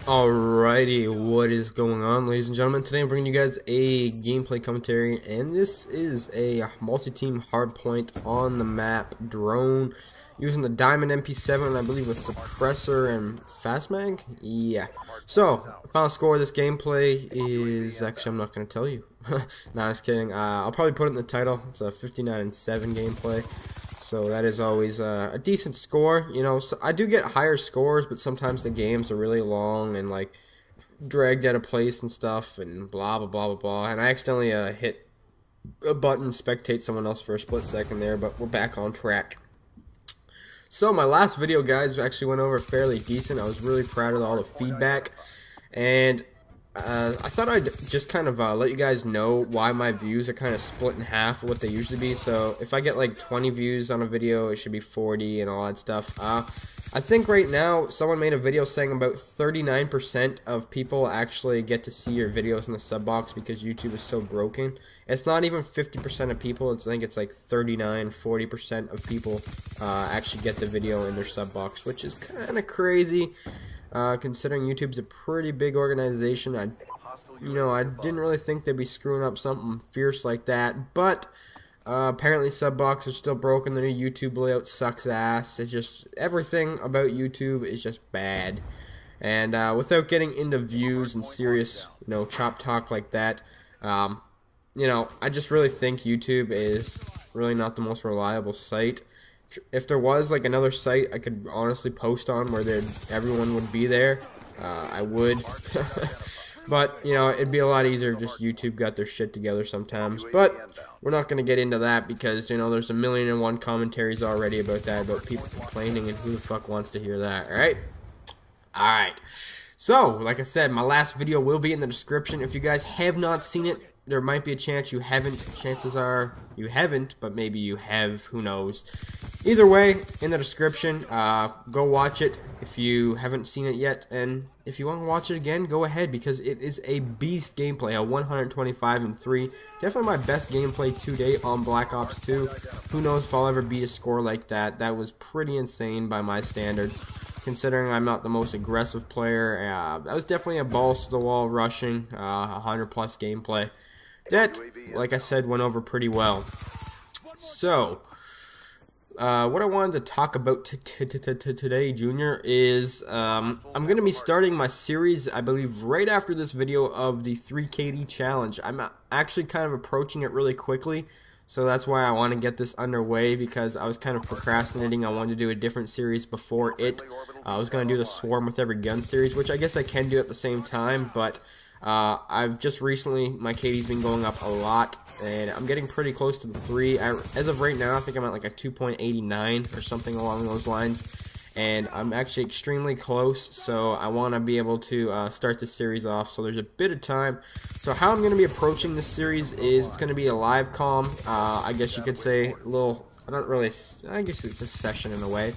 Alrighty, what is going on, ladies and gentlemen? Today I'm bringing you guys a gameplay commentary, and this is a multi-team hardpoint on the map drone using the Diamond MP7, I believe with suppressor and fast mag. Yeah. So, final score of this gameplay is actually I'm not going to tell you. No, I was kidding. I'll probably put it in the title. It's a 59-7 gameplay. So that is always a decent score, you know. So I do get higher scores, but sometimes the games are really long and like dragged out of place and stuff, and blah blah blah blah blah. And I accidentally hit a button, spectate someone else for a split second there, but we're back on track. So my last video, guys, actually went over fairly decent. I was really proud of all the feedback, and I thought I'd just kind of let you guys know why my views are kind of split in half of what they usually be. So if I get like 20 views on a video, it should be 40 and all that stuff. I think right now someone made a video saying about 39% of people actually get to see your videos in the sub box because YouTube is so broken. It's not even 50% of people. I think it's like 39-40% of people actually get the video in their sub box, which is kind of crazy. Considering YouTube's a pretty big organization, I didn't really think they'd be screwing up something fierce like that, but apparently sub box are still broken. The new YouTube layout sucks ass. It's just everything about YouTube is just bad. And without getting into views and serious, chop talk like that, I just really think YouTube is really not the most reliable site. If there was like another site I could honestly post on where everyone would be there, I would. But it'd be a lot easier if just YouTube got their shit together sometimes. But we're not gonna get into that because there's 1,000,001 commentaries already about that, about people complaining, and who the fuck wants to hear that, alright? Alright. So, like I said, my last video will be in the description. If you guys have not seen it, there might be a chance you haven't. Chances are you haven't, but maybe you have. Who knows? Either way, in the description, go watch it if you haven't seen it yet. And if you want to watch it again, go ahead, because it is a beast gameplay, a 125-3. Definitely my best gameplay to date on Black Ops 2. Who knows if I'll ever beat a score like that. That was pretty insane by my standards, considering I'm not the most aggressive player. That was definitely a balls to the wall rushing, 100+ gameplay. That, like I said, went over pretty well. So, what I wanted to talk about today, Junior, is I'm going to be starting my series, I believe, right after this video of the 3KD challenge. I'm actually kind of approaching it really quickly, so that's why I want to get this underway, because I was kind of procrastinating. I wanted to do a different series before it. I was going to do the Swarm with Every Gun series, which I guess I can do at the same time, but I've just recently, my KD's been going up a lot, and I'm getting pretty close to the 3. As of right now, I think I'm at like a 2.89 or something along those lines, and I'm actually extremely close, so I want to be able to start this series off, so there's a bit of time. So how I'm going to be approaching this series is it's going to be a live comm, I guess you could say, a little, not really, I guess it's a session in a way.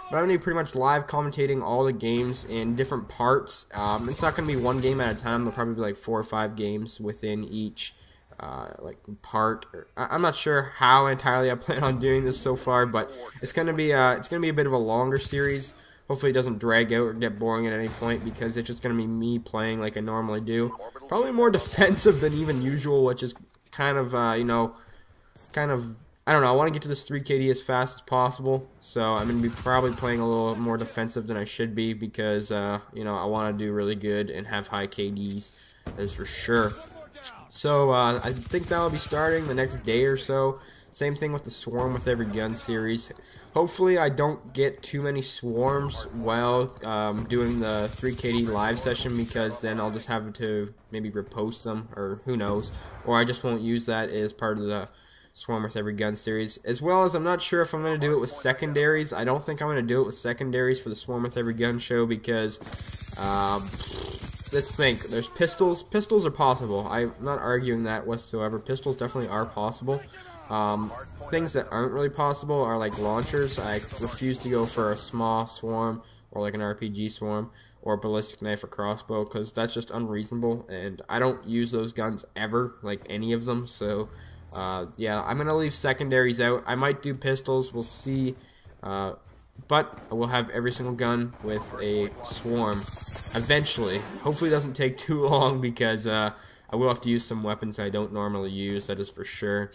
But I'm going to be pretty much live commentating all the games in different parts. It's not going to be one game at a time. There'll probably be like 4 or 5 games within each part. I'm not sure how entirely I plan on doing this so far, but it's going to be a bit of a longer series. Hopefully it doesn't drag out or get boring at any point, because it's just going to be me playing like I normally do. Probably more defensive than even usual, which is kind of I don't know, I want to get to this 3KD as fast as possible, so I'm going to be probably playing a little more defensive than I should be, because, I want to do really good and have high KDs, that's for sure. So, I think that'll be starting the next day or so. Same thing with the Swarm with Every Gun series. Hopefully I don't get too many swarms while doing the 3KD live session, because then I'll just have to maybe repost them, or who knows, or I just won't use that as part of the Swarm with Every Gun series. As well as I'm not sure if I'm going to do it with secondaries. I don't think I'm going to do it with secondaries for the Swarm with Every Gun show, because let's think, there's pistols. Pistols are possible. I'm not arguing that whatsoever. Pistols definitely are possible. Things that aren't really possible are like launchers. I refuse to go for a small swarm or like an RPG swarm or a ballistic knife or crossbow, because that's just unreasonable, and I don't use those guns ever, like any of them. So yeah, I'm gonna leave secondaries out. I might do pistols, we'll see, but I will have every single gun with a swarm. eventually. Hopefully it doesn't take too long, because I will have to use some weapons I don't normally use, that is for sure.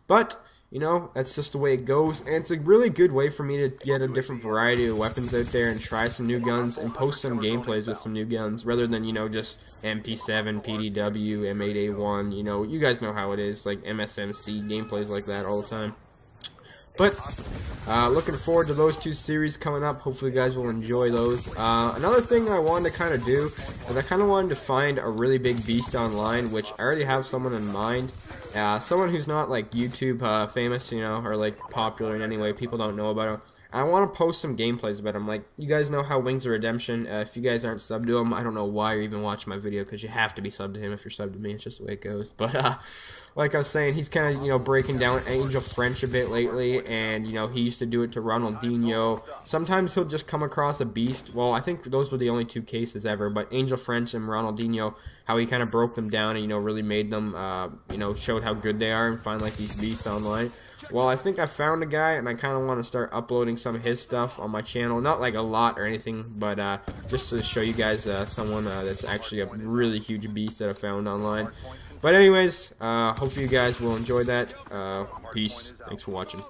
But you know, that's just the way it goes, and it's a really good way for me to get a different variety of weapons out there and try some new guns and post some gameplays with some new guns, rather than, you know, just MP7, PDW, M8A1, you know, you guys know how it is, like MSMC, gameplays like that all the time. But looking forward to those two series coming up. Hopefully you guys will enjoy those. Another thing I wanted to kind of do is I kind of wanted to find a really big beast online, which I already have someone in mind. Someone who's not like YouTube famous, you know, or like popular in any way. People don't know about him. I want to post some gameplays about him. Like, you guys know how Wings of Redemption, if you guys aren't subbed to him, I don't know why you're even watching my video, because you have to be subbed to him if you're subbed to me. It's just the way it goes. But like I was saying, he's kind of, you know, breaking down Angel French a bit lately, and, you know, he used to do it to Ronaldinho. Sometimes he'll just come across a beast. Well, I think those were the only two cases ever, but Angel French and Ronaldinho, how he kind of broke them down and, you know, really made them, you know, showed how good they are, and find like these beasts online. Well, I think I found a guy, and I kind of want to start uploading some of his stuff on my channel. Not like a lot or anything, but just to show you guys someone that's actually a really huge beast that I found online. But anyways, hopefully you guys will enjoy that. Peace. Thanks for watching.